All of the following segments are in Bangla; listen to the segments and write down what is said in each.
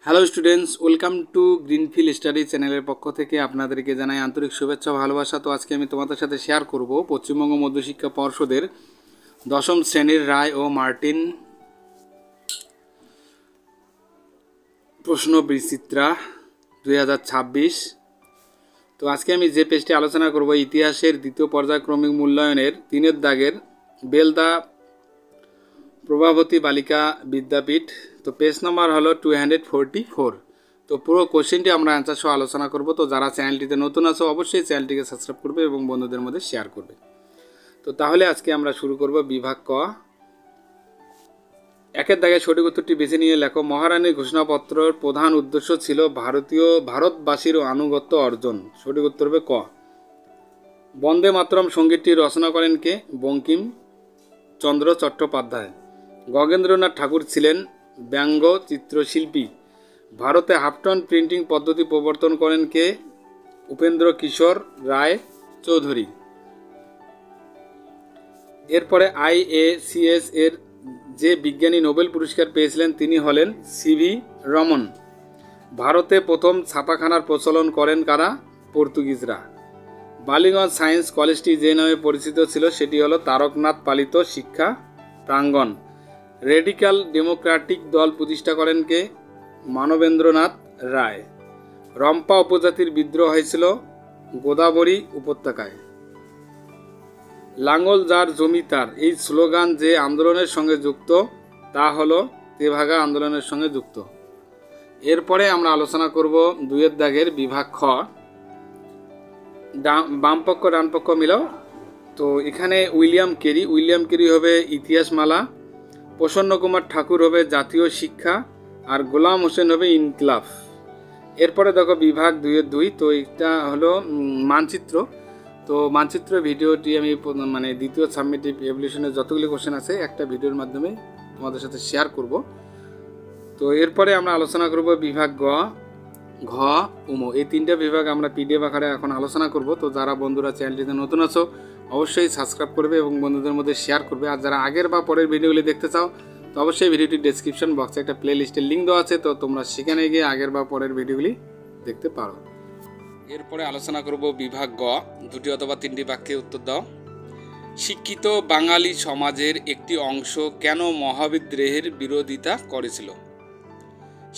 Hello students, welcome to greenfield study চ্যানেলের পক্ষ থেকে আপনাদেরকে জানাই আন্তরিক শুভেচ্ছা ভালোবাসা। তো আজকে আমি তোমাদের সাথে শেয়ার করব পশ্চিমবঙ্গ মধ্যশিক্ষা পর্ষদের দশম শ্রেণীর রায় ও মার্টিন প্রশ্ন বিচিত্রা 2026। তো আজকে আমি যে পেজটি আলোচনা করব ইতিহাসের দ্বিতীয় পর্যায়ক্রমিক মূল্যায়নের 3 দাগের বেলদা প্রভাবতী বালিকা বিদ্যাপীঠ। তো পেজ নাম্বার হলো 244। তো পুরো কোশ্চেনটি আমরা অ্যান্সার সহ আলোচনা করব। তো যারা চ্যানেলটিতে নতুন আছো অবশ্যই চ্যানেলটিকে সাবস্ক্রাইব করবে এবং বন্ধুদের মধ্যে শেয়ার করবে। তো তাহলে আজকে আমরা শুরু করব বিভাগ ক। একের দাগে সঠিক উত্তরটি বেছে নিয়ে লেখো। মহারানীর ঘোষণাপত্রের প্রধান উদ্দেশ্য ছিল ভারতবাসীর আনুগত্য অর্জন। সঠিক উত্তর হবে ক। বন্দে মাতরম সঙ্গীতটি রচনা করেন কে? বঙ্কিম চন্দ্র চট্টোপাধ্যায়। গগেন্দ্রনাথ ঠাকুর ছিলেন ব্যঙ্গ চিত্রশিল্পী। ভারতে হাফটন প্রিন্টিং পদ্ধতি প্রবর্তন করেন কে? উপেন্দ্র কিশোর রায় চৌধুরী। এরপরে IACS এর যে বিজ্ঞানী নোবেল পুরস্কার পেয়েছিলেন তিনি হলেন CV রমন। ভারতে প্রথম ছাপাখানার প্রচলন করেন কারা? পর্তুগিজরা। বালিগঞ্জ সায়েন্স কলেজটি যে নামে পরিচিত ছিল সেটি হলো তারকনাথ পালিত শিক্ষা প্রাঙ্গণ। রেডিক্যাল ডেমোক্রেটিক দল প্রতিষ্ঠা করেন কে? মানবেন্দ্রনাথ রায়। রম্পা উপজাতির বিদ্রোহ হয়েছিল গোদাবরী উপত্যকায়। লাঙ্গল যার জমি তার, এই স্লোগান যে আন্দোলনের সঙ্গে যুক্ত তা হলো তেভাগা আন্দোলনের সঙ্গে যুক্ত। এরপরে আমরা আলোচনা করব 2 দাগের বিভাগ খ। বামপক্ষ ডানপক্ষ মিলাও। তো এখানে উইলিয়াম কেরি হবে ইতিহাসমালা, প্রসন্ন কুমার ঠাকুর হবে জাতীয় শিক্ষা, আর গোলাম হোসেন হবে ইনকলাব। এরপরে দেখো বিভাগ 2-2। তো এটা হলো মানচিত্র। তো মানচিত্র ভিডিওটি আমি দ্বিতীয় সাবমিটিভ এভলিউশনের যতগুলি কোশ্চেন আছে একটা ভিডিওর মাধ্যমে তোমাদের সাথে শেয়ার করব। তো এরপরে আমরা আলোচনা করব বিভাগ গ, ঘ, উমো। এই 3টা বিভাগ আমরা PDF আকারে এখন আলোচনা করব। তো যারা বন্ধুরা চ্যানেলটিতে নতুন আছো অবশ্যই সাবস্ক্রাইব করবে এবং বন্ধুদের মধ্যে শেয়ার করবে। আর যারা আগের বা পরের ভিডিওগুলি দেখতে চাও তো অবশ্যই ভিডিওটির ডেসক্রিপশন বক্সে একটা প্লে লিস্টের লিঙ্ক দেওয়া আছে, তো তোমরা সেখানে গিয়ে আগের বা পরের ভিডিওগুলি দেখতে পারো। এরপরে আলোচনা করব বিভাগ গ। 2টি অথবা 3টি বাক্যে উত্তর দাও। শিক্ষিত বাঙালি সমাজের একটি অংশ কেন মহাবিদ্রোহের বিরোধিতা করেছিল?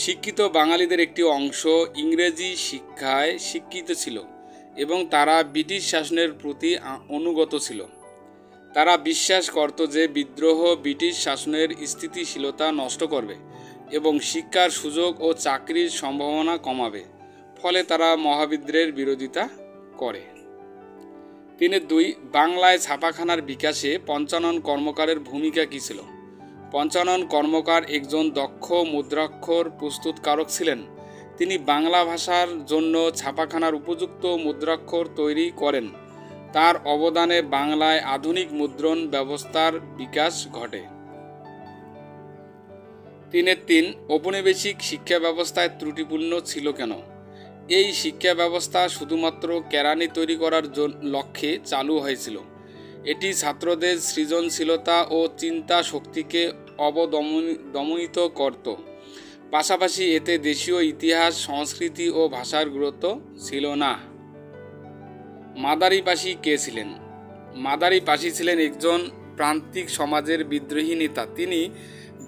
শিক্ষিত বাঙালিদের একটি অংশ ইংরেজি শিক্ষায় শিক্ষিত ছিল এবং তারা ব্রিটিশ শাসনের প্রতি অনুগত ছিল। তারা বিশ্বাস করত যে বিদ্রোহ ব্রিটিশ শাসনের স্থিতিশীলতা নষ্ট করবে এবং শিক্ষার সুযোগ ও চাকরির সম্ভাবনা কমাবে, ফলে তারা মহাবিদ্রোহের বিরোধিতা করে। 3-2 বাংলায় ছাপাখানার বিকাশে পঞ্চানন কর্মকারের ভূমিকা কী ছিল? পঞ্চানন কর্মকার একজন দক্ষ মুদ্রাক্ষর প্রস্তুতকারক ছিলেন। তিনি বাংলা ভাষার জন্য ছাপাখানার উপযুক্ত মুদ্রাক্ষর তৈরি করেন। তার অবদানে বাংলায় আধুনিক মুদ্রণ ব্যবস্থার বিকাশ ঘটে। 3-3 ঔপনিবেশিক শিক্ষা ব্যবস্থায় ত্রুটিপূর্ণ ছিল কেন? এই শিক্ষা ব্যবস্থা শুধুমাত্র কেরানি তৈরি করার লক্ষ্যে চালু হয়েছিল। এটি ছাত্রদের সৃজনশীলতা ও চিন্তা শক্তিকে অবদমিত করত। পাশাপাশি এতে দেশীয় ইতিহাস, সংস্কৃতি ও ভাষার গুরুত্ব ছিল না। মাদারীপাশি কে ছিলেন? মাদারীপাশি ছিলেন একজন প্রান্তিক সমাজের বিদ্রোহী নেতা। তিনি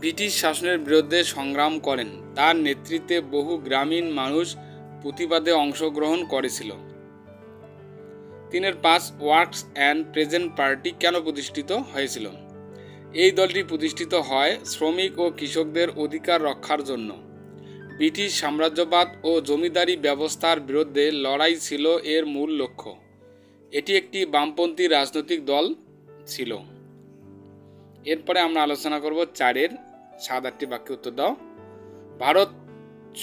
ব্রিটিশ শাসনের বিরুদ্ধে সংগ্রাম করেন। তার নেতৃত্বে বহু গ্রামীণ মানুষ প্রতিবাদে অংশগ্রহণ করেছিল। 3-5 ওয়ার্কস অ্যান্ড প্রেজেন্ট পার্টি কেন প্রতিষ্ঠিত হয়েছিল? এই দলটি প্রতিষ্ঠিত হয় শ্রমিক ও কৃষকদের অধিকার রক্ষার জন্য। ব্রিটিশ সাম্রাজ্যবাদ ও জমিদারি ব্যবস্থার বিরুদ্ধে লড়াই ছিল এর মূল লক্ষ্য। এটি একটি বামপন্থী রাজনৈতিক দল ছিল। এরপরে আমরা আলোচনা করব 4-এর 7-8টি বাক্যে উত্তর দাও। ভারত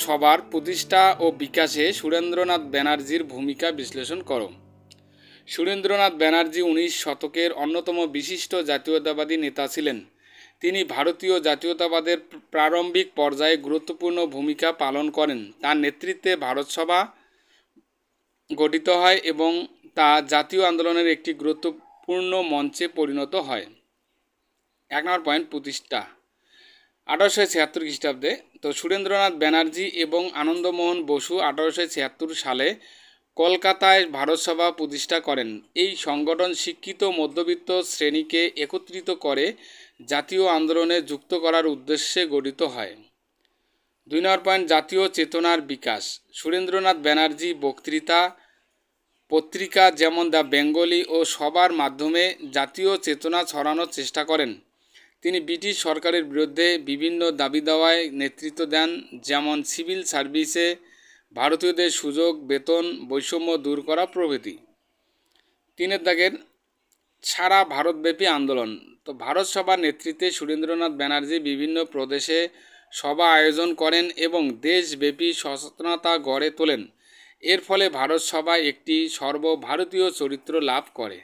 সভার প্রতিষ্ঠা ও বিকাশে সুরেন্দ্রনাথ ব্যানার্জির ভূমিকা বিশ্লেষণ করো। সুরেন্দ্রনাথ ব্যানার্জি 19 শতকের অন্যতম বিশিষ্ট জাতীয়তাবাদী নেতা ছিলেন। তিনি ভারতীয় জাতীয়তাবাদের প্রারম্ভিক পর্যায়ে গুরুত্বপূর্ণ ভূমিকা পালন করেন। তার নেতৃত্বে ভারতসভা গঠিত হয় এবং তা জাতীয় আন্দোলনের একটি গুরুত্বপূর্ণ মঞ্চে পরিণত হয়। 1 নম্বর পয়েন্ট প্রতিষ্ঠা। 1876 খ্রিস্টাব্দে তো সুরেন্দ্রনাথ ব্যানার্জি এবং আনন্দমোহন বসু 1876 সালে কলকাতায় ভারত সভা প্রতিষ্ঠা করেন। এই সংগঠন শিক্ষিত মধ্যবিত্ত শ্রেণীকে একত্রিত করে জাতীয় আন্দোলনে যুক্ত করার উদ্দেশ্যে গঠিত হয়। 2 নম্বর পয়েন্ট, জাতীয় চেতনার বিকাশ। সুরেন্দ্রনাথ ব্যানার্জি বক্তৃতা, পত্রিকা যেমন দ্য বেঙ্গলি ও সবার মাধ্যমে জাতীয় চেতনা ছড়ানোর চেষ্টা করেন। তিনি ব্রিটিশ সরকারের বিরুদ্ধে বিভিন্ন দাবি দাওয়ায় নেতৃত্ব দেন, যেমন সিভিল সার্ভিসে ভারতীয়দের সুযোগ, বেতন বৈষম্য দূর করা প্রভৃতি। 3 দাগের সারা ভারতব্যাপী আন্দোলন। তো ভারত সভার নেতৃত্বে সুরেন্দ্রনাথ ব্যানার্জি বিভিন্ন প্রদেশে সভা আয়োজন করেন এবং দেশব্যাপী সচেতনতা গড়ে তোলেন। এর ফলে ভারত সভা একটি সর্বভারতীয় চরিত্র লাভ করে।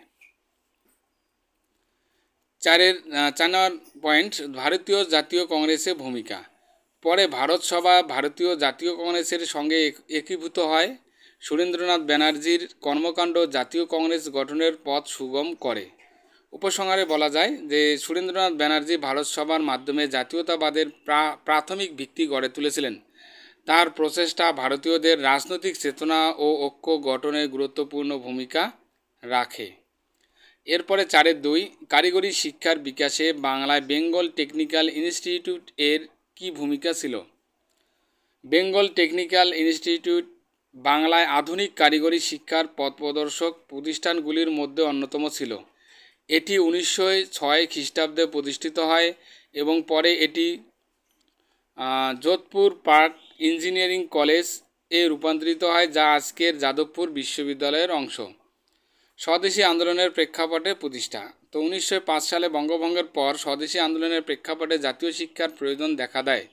4 নম্বর পয়েন্ট, ভারতীয় জাতীয় কংগ্রেসের ভূমিকা। পরে ভারত সভা ভারতীয় জাতীয় কংগ্রেসের সঙ্গে একীভূত হয়। সুরেন্দ্রনাথ ব্যানার্জির কর্মকাণ্ড জাতীয় কংগ্রেস গঠনের পথ সুগম করে। উপসংহারে বলা যায় যে সুরেন্দ্রনাথ ব্যানার্জি ভারত সভার মাধ্যমে জাতীয়তাবাদের প্রাথমিক ভিত্তি গড়ে তুলেছিলেন। তার প্রচেষ্টা ভারতীয়দের রাজনৈতিক চেতনা ও ঐক্য গঠনে গুরুত্বপূর্ণ ভূমিকা রাখে। এরপরে 4-2, কারিগরি শিক্ষার বিকাশে বাংলায় বেঙ্গল টেকনিক্যাল ইনস্টিটিউট এর কী ভূমিকা ছিল? বেঙ্গল টেকনিক্যাল ইনস্টিটিউট বাংলায় আধুনিক কারিগরি শিক্ষার পথপ্রদর্শক প্রতিষ্ঠানগুলির মধ্যে অন্যতম ছিল। এটি 1906 খ্রিস্টাব্দে প্রতিষ্ঠিত হয় এবং পরে এটি যোধপুর পার্ক ইঞ্জিনিয়ারিং কলেজ এ রূপান্তরিত হয়, যা আজকের যাদবপুর বিশ্ববিদ্যালয়ের অংশ। স্বদেশী আন্দোলনের প্রেক্ষাপটে প্রতিষ্ঠা। তো 1905 সালে বঙ্গভঙ্গের পর স্বদেশী আন্দোলনের প্রেক্ষাপটে জাতীয় শিক্ষার প্রয়োজন দেখা দেয়।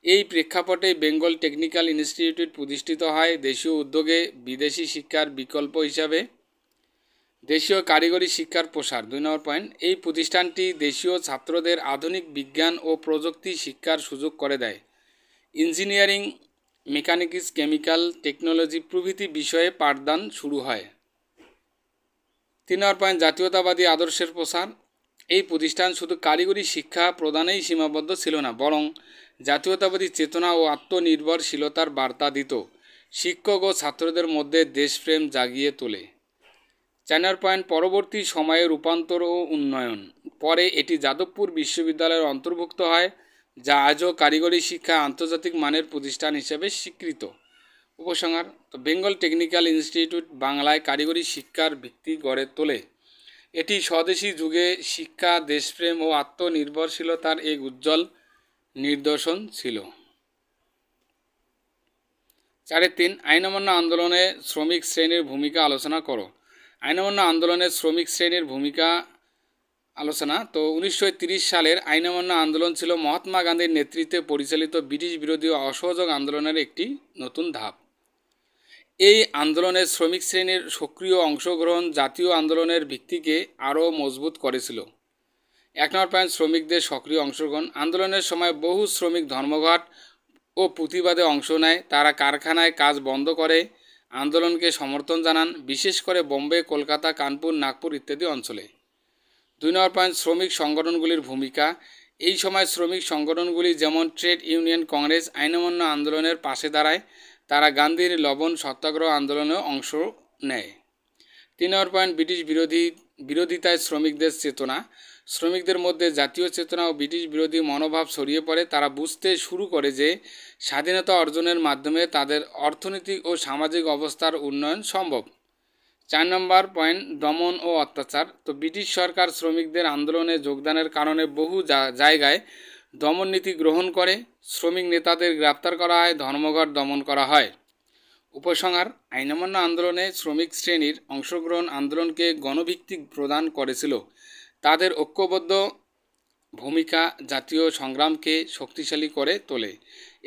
এই প্রেক্ষাপটে বেঙ্গল টেকনিক্যাল ইনস্টিটিউট প্রতিষ্ঠিত হয় দেশীয় উদ্যোগে বিদেশি শিক্ষার বিকল্প হিসাবে। দেশীয় কারিগরি শিক্ষার প্রসার। 2 নম্বর পয়েন্ট, এই প্রতিষ্ঠানটি দেশীয় ছাত্রদের আধুনিক বিজ্ঞান ও প্রযুক্তি শিক্ষার সুযোগ করে দেয়। ইঞ্জিনিয়ারিং, মেকানিক্স, কেমিক্যাল, টেকনোলজি প্রভৃতি বিষয়ে পাঠদান শুরু হয়। 3 নম্বর পয়েন্ট, জাতীয়তাবাদী আদর্শের প্রসার। এই প্রতিষ্ঠান শুধু কারিগরি শিক্ষা প্রদানেই সীমাবদ্ধ ছিল না, বরং জাতীয়তাবাদী চেতনা ও আত্মনির্ভরশীলতার বার্তা দিত। শিক্ষক ও ছাত্রদের মধ্যে দেশপ্রেম জাগিয়ে তোলে। 4 নম্বর পয়েন্ট, পরবর্তী সময়ে রূপান্তর ও উন্নয়ন। পরে এটি যাদবপুর বিশ্ববিদ্যালয়ের অন্তর্ভুক্ত হয়, যা আজও কারিগরি শিক্ষা আন্তর্জাতিক মানের প্রতিষ্ঠান হিসেবে স্বীকৃত। উপসংহার, তো বেঙ্গল টেকনিক্যাল ইনস্টিটিউট বাংলায় কারিগরি শিক্ষার ভিত্তি গড়ে তোলে। এটি স্বদেশী যুগে শিক্ষা, দেশপ্রেম ও আত্মনির্ভরশীলতার এক উজ্জ্বল নিদর্শন ছিল। 4.3, আইন অমান্য আন্দোলনে শ্রমিক শ্রেণীর ভূমিকা আলোচনা করো। আইন অমান্য আন্দোলনে শ্রমিক শ্রেণীর ভূমিকা আলোচনা। তো 1930 সালের আইন অমান্য আন্দোলন ছিল মহাত্মা গান্ধীর নেতৃত্বে পরিচালিত ব্রিটিশ বিরোধী অসহযোগ আন্দোলনের একটি নতুন ধাপ। এই আন্দোলনে শ্রমিক শ্রেণীর সক্রিয় অংশগ্রহণ জাতীয় আন্দোলনের ভিত্তিকে আরও মজবুত করেছিল। 1 নম্বর পয়েন্ট, শ্রমিকদের সক্রিয় অংশগ্রহণ। আন্দোলনের সময় বহু শ্রমিক ধর্মঘট ও প্রতিবাদে অংশ নেয়। তারা কারখানায় কাজ বন্ধ করে আন্দোলনকে সমর্থন জানান, বিশেষ করে বোম্বে, কলকাতা, কানপুর, নাগপুর ইত্যাদি অঞ্চলে। 2 নম্বর পয়েন্ট, শ্রমিক সংগঠনগুলির ভূমিকা। এই সময় শ্রমিক সংগঠনগুলি যেমন ট্রেড ইউনিয়ন কংগ্রেস আইন অমান্য আন্দোলনের পাশে দাঁড়ায়। তারা গান্ধীর লবণ সত্যাগ্রহ আন্দোলনেও অংশ নেয়। 3 নম্বর পয়েন্ট, ব্রিটিশ বিরোধিতায় শ্রমিকদের চেতনা। শ্রমিকদের মধ্যে জাতীয় চেতনা ও ব্রিটিশ বিরোধী মনোভাব ছড়িয়ে পড়ে। তারা বুঝতে শুরু করে যে স্বাধীনতা অর্জনের মাধ্যমে তাদের অর্থনৈতিক ও সামাজিক অবস্থার উন্নয়ন সম্ভব। 4 নম্বর পয়েন্ট, দমন ও অত্যাচার। তো ব্রিটিশ সরকার শ্রমিকদের আন্দোলনে যোগদানের কারণে বহু জায়গায় দমন নীতি গ্রহণ করে। শ্রমিক নেতাদের গ্রেপ্তার করা হয়, ধর্মঘট দমন করা হয়। উপসংহার, আইন অমান্য আন্দোলনে শ্রমিক শ্রেণীর অংশগ্রহণ আন্দোলনকে গণভিত্তিক প্রদান করেছিল। তাদের ঐক্যবদ্ধ ভূমিকা জাতীয় সংগ্রামকে শক্তিশালী করে তোলে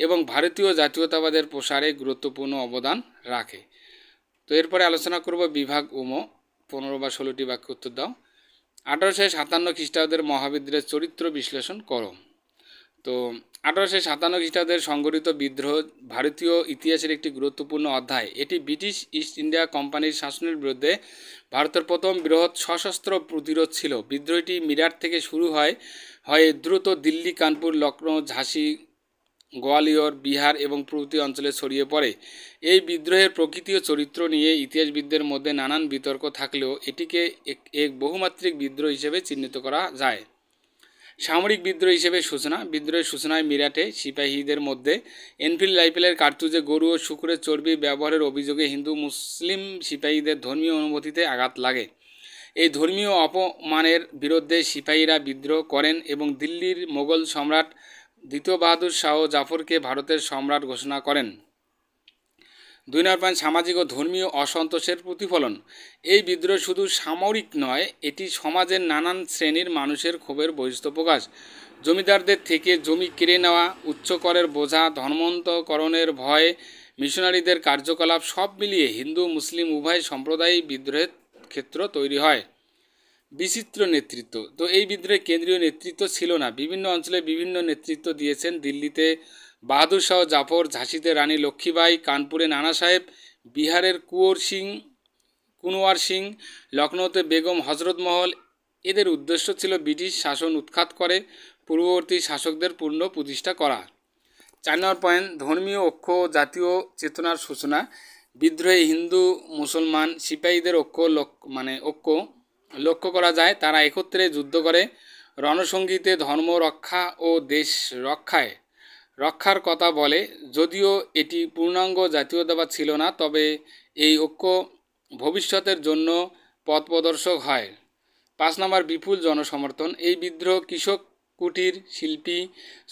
এবং ভারতীয় জাতীয়তাবাদের প্রসারে গুরুত্বপূর্ণ অবদান রাখে। তো এরপরে আলোচনা করব বিভাগ উমো। 15 বা 16টি বাক্য উত্তর দাও। 1857 খ্রিস্টাব্দের মহাবিদ্রোহের চরিত্র বিশ্লেষণ করো। তো 1857 খ্রিস্টাব্দের সংঘটিত বিদ্রোহ ভারতীয় ইতিহাসের একটি গুরুত্বপূর্ণ অধ্যায়। এটি ব্রিটিশ ইস্ট ইন্ডিয়া কোম্পানির শাসনের বিরুদ্ধে ভারতের প্রথম বৃহৎ সশস্ত্র প্রতিরোধ ছিল। বিদ্রোহটি মিরাট থেকে শুরু হয়। হয় দ্রুত দিল্লি, কানপুর, লখনৌ, ঝাঁসি, গোয়ালিয়র, বিহার এবং প্রভৃতি অঞ্চলে ছড়িয়ে পড়ে। এই বিদ্রোহের প্রকৃতি ও চরিত্র নিয়ে ইতিহাসবিদদের মধ্যে নানান বিতর্ক থাকলেও এটিকে এক বহুমাত্রিক বিদ্রোহ হিসেবে চিহ্নিত করা যায়। সামরিক বিদ্রোহ হিসেবে সূচনা। বিদ্রোহের সূচনায় মিরাটে সিপাহীদের মধ্যে এনফিল্ড রাইফেলের কার্তুজে গরু ও শূকরের চর্বি ব্যবহারের অভিযোগে হিন্দু মুসলিম সিপাহীদের ধর্মীয় অনুভূতিতে আঘাত লাগে। এই ধর্মীয় অপমানের বিরুদ্ধে সিপাহীরা বিদ্রোহ করেন এবং দিল্লির মোগল সম্রাট দ্বিতীয় বাহাদুর শাহ জাফরকে ভারতের সম্রাট ঘোষণা করেন। 2 সামাজিক ও ধর্মীয় অসন্তোষের প্রতিফলন। এই বিদ্রোহ শুধু সামরিক নয়, এটি সমাজের নানান শ্রেণীর মানুষের ক্ষোভের বহিঃপ্রকাশ। জমিদারদের থেকে জমি কেড়ে নেওয়া, উচ্চ করের বোঝা, ধর্মান্তকরণের ভয়, মিশনারিদের কার্যকলাপ সব মিলিয়ে হিন্দু মুসলিম উভয় সম্প্রদায়ই বিদ্রোহের ক্ষেত্র তৈরি হয়। বিচিত্র নেতৃত্ব। তো এই বিদ্রোহে কেন্দ্রীয় নেতৃত্ব ছিল না, বিভিন্ন অঞ্চলে বিভিন্ন নেতৃত্ব দিয়েছেন। দিল্লিতে বাহাদুর শাহ জাফর, ঝাঁসিতে রানী লক্ষ্মীবাই, কানপুরে নানা সাহেব, বিহারের কুনওয়ার সিং, লখনৌতে বেগম হজরত মহল। এদের উদ্দেশ্য ছিল ব্রিটিশ শাসন উৎখাত করে পূর্ববর্তী শাসকদের পূর্ণ প্রতিষ্ঠা করা। 4 ধর্মীয় ঐক্য ও জাতীয় চেতনার সূচনা। বিদ্রোহে হিন্দু মুসলমান সিপাহীদের ঐক্য লক্ষ্য করা যায়। তারা একত্রে যুদ্ধ করে রণসঙ্গীতে ধর্ম রক্ষা ও দেশ রক্ষার কথা বলে। যদিও এটি পূর্ণাঙ্গ জাতীয়তাবাদ ছিল না, তবে এই ঐক্য ভবিষ্যতের জন্য পথ প্রদর্শক হয়। 5 বিপুল জনসমর্থন। এই বিদ্রোহ কৃষক, কুটির শিল্পী,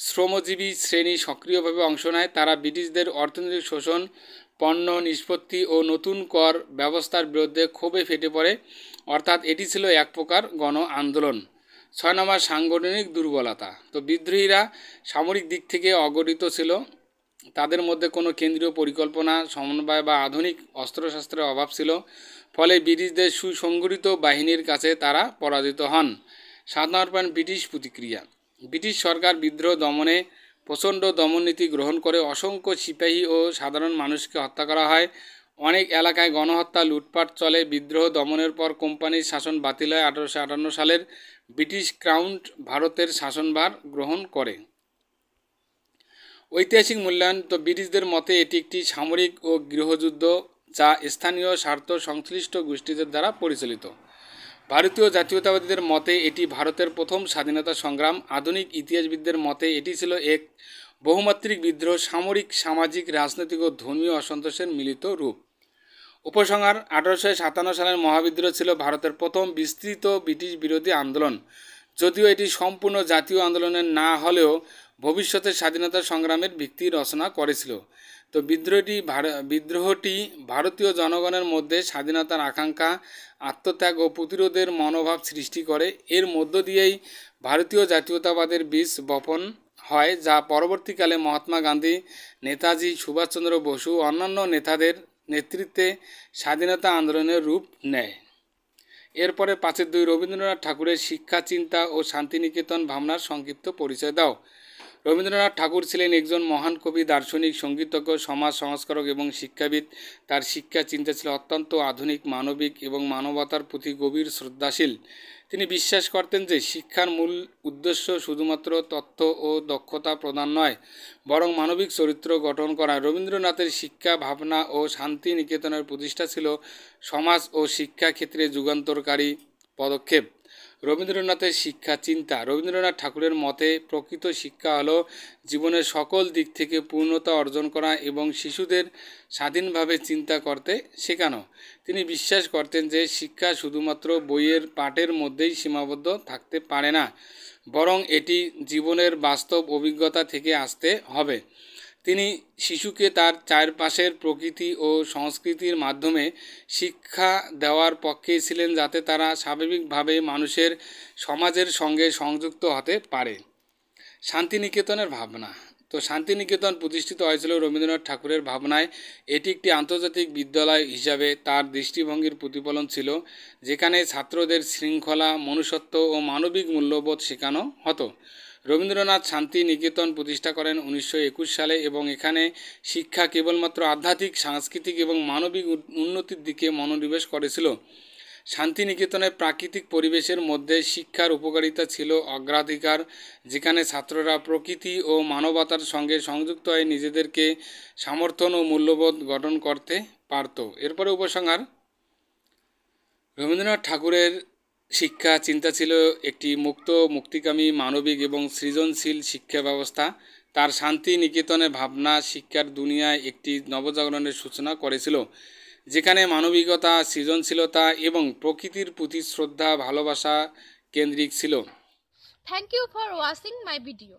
শ্রমজীবী শ্রেণী সক্রিয়ভাবে অংশ নেয়। তারা ব্রিটিশদের অর্থনৈতিক শোষণ, পণ্য নিষ্পত্তি ও নতুন কর ব্যবস্থার বিরুদ্ধে ক্ষোভে ফেটে পড়ে, অর্থাৎ এটি ছিল এক প্রকার গণ আন্দোলন। 6 সাংগঠনিক দুর্বলতা। তো বিদ্রোহীরা সামরিক দিক থেকে অগঠিত ছিল, তাদের মধ্যে কোনো কেন্দ্রীয় পরিকল্পনা, সমন্বয় বা আধুনিক অস্ত্রশস্ত্রের অভাব ছিল, ফলে ব্রিটিশদের সুসংগঠিত বাহিনীর কাছে তারা পরাজিত হন। 7 ব্রিটিশ প্রতিক্রিয়া। ব্রিটিশ সরকার বিদ্রোহ দমনে প্রচণ্ড দমননীতি গ্রহণ করে। অসংখ্য সিপাহী ও সাধারণ মানুষকে হত্যা করা হয়। অনেক এলাকায় গণহত্যা, লুটপাট চলে। বিদ্রোহ দমনের পর কোম্পানির শাসন বাতিল হয়। 1858 সালের ব্রিটিশ ক্রাউন ভারতের শাসনভার গ্রহণ করে। ঐতিহাসিক মূল্যায়ন। তো ব্রিটিশদের মতে এটি একটি সামরিক ও গৃহযুদ্ধ যা স্থানীয় স্বার্থ সংশ্লিষ্ট গোষ্ঠীদের দ্বারা পরিচালিত। ভারতীয় জাতীয়তাবাদীদের মতে এটি ভারতের প্রথম স্বাধীনতা সংগ্রাম। আধুনিক ইতিহাসবিদদের মতে এটি ছিল এক বহুমাত্রিক বিদ্রোহ, সামরিক, সামাজিক, রাজনৈতিক ও ধর্মীয় অসন্তোষের মিলিত রূপ। উপসংহার। 1857 সালের মহাবিদ্রোহ ছিল ভারতের প্রথম বিস্তৃত ব্রিটিশ বিরোধী আন্দোলন। যদিও এটি সম্পূর্ণ জাতীয় আন্দোলনের না হলেও ভবিষ্যতের স্বাধীনতা সংগ্রামের ভিত্তি রচনা করেছিল। তো বিদ্রোহটি ভারতীয় জনগণের মধ্যে স্বাধীনতার আকাঙ্ক্ষা, আত্মত্যাগ ও প্রতিরোধের মনোভাব সৃষ্টি করে। এর মধ্য দিয়েই ভারতীয় জাতীয়তাবাদের বীজ বপন হয়, যা পরবর্তীকালে মহাত্মা গান্ধী, নেতাজি সুভাষচন্দ্র বসু ও অন্যান্য নেতাদের নেতৃত্বে স্বাধীনতা আন্দোলনের রূপ নেয়। এরপরে 5-2 রবীন্দ্রনাথ ঠাকুরের শিক্ষা, চিন্তা ও শান্তিনিকেতন ভাবনার সংক্ষিপ্ত পরিচয় দাও। রবীন্দ্রনাথ ঠাকুর ছিলেন একজন মহান কবি, দার্শনিক, সঙ্গীতজ্ঞ, সমাজ সংস্কারক এবং শিক্ষাবিদ। তার শিক্ষা চিন্তা ছিল অত্যন্ত আধুনিক, মানবিক এবং মানবতার প্রতি গভীর শ্রদ্ধাশীল। তিনি বিশ্বাস করতেন যে শিক্ষার মূল উদ্দেশ্য শুধুমাত্র তথ্য ও দক্ষতা প্রদান নয়, বরং মানবিক চরিত্র গঠন করা। রবীন্দ্রনাথের শিক্ষা, ভাবনা ও শান্তি নিকেতনের প্রতিষ্ঠা ছিল সমাজ ও শিক্ষা ক্ষেত্রে যুগান্তকারী পদক্ষেপ। রবীন্দ্রনাথের শিক্ষা চিন্তা। রবীন্দ্রনাথ ঠাকুরের মতে প্রকৃত শিক্ষা হলো জীবনের সকল দিক থেকে পূর্ণতা অর্জন করা এবং শিশুদের স্বাধীনভাবে চিন্তা করতে শেখানো। তিনি বিশ্বাস করতেন যে শিক্ষা শুধুমাত্র বইয়ের পাঠের মধ্যেই সীমাবদ্ধ থাকতে পারে না, বরং এটি জীবনের বাস্তব অভিজ্ঞতা থেকে আসতে হবে। তিনি শিশুকে তার চারপাশের প্রকৃতি ও সংস্কৃতির মাধ্যমে শিক্ষা দেওয়ার পক্ষে ছিলেন, যাতে তারা স্বাভাবিকভাবে মানুষের সমাজের সঙ্গে সংযুক্ত হতে পারে। শান্তিনিকেতনের ভাবনা। তো শান্তিনিকেতন প্রতিষ্ঠিত হয়েছিল রবীন্দ্রনাথ ঠাকুরের ভাবনায়। এটি একটি আন্তর্জাতিক বিদ্যালয় হিসাবে তার দৃষ্টিভঙ্গির প্রতিফলন ছিল, যেখানে ছাত্রদের শৃঙ্খলা, মনুষ্যত্ব ও মানবিক মূল্যবোধ শেখানো হতো। রবীন্দ্রনাথ শান্তি নিকেতন প্রতিষ্ঠা করেন 1921 সালে এবং এখানে শিক্ষা কেবলমাত্র আধ্যাত্মিক, সাংস্কৃতিক এবং মানবিক উন্নতির দিকে মনোনিবেশ করেছিল। শান্তিনিকেতনে প্রাকৃতিক পরিবেশের মধ্যে শিক্ষার উপকারিতা ছিল অগ্রাধিকার, যেখানে ছাত্ররা প্রকৃতি ও মানবতার সঙ্গে সংযুক্ত হয়ে নিজেদেরকে সমর্থন ও মূল্যবোধ গঠন করতে পারত। এরপরে উপসংহার, রবীন্দ্রনাথ ঠাকুরের শিক্ষা চিন্তা ছিল একটি মুক্ত, মুক্তিকামী, মানবিক এবং সৃজনশীল শিক্ষা ব্যবস্থা। তার শান্তিনিকেতনে ভাবনা শিক্ষার দুনিয়ায় একটি নবজাগরণের সূচনা করেছিল, যেখানে মানবিকতা, সৃজনশীলতা এবং প্রকৃতির প্রতি শ্রদ্ধা, ভালোবাসা কেন্দ্রিক ছিল। Thank you for watching my video.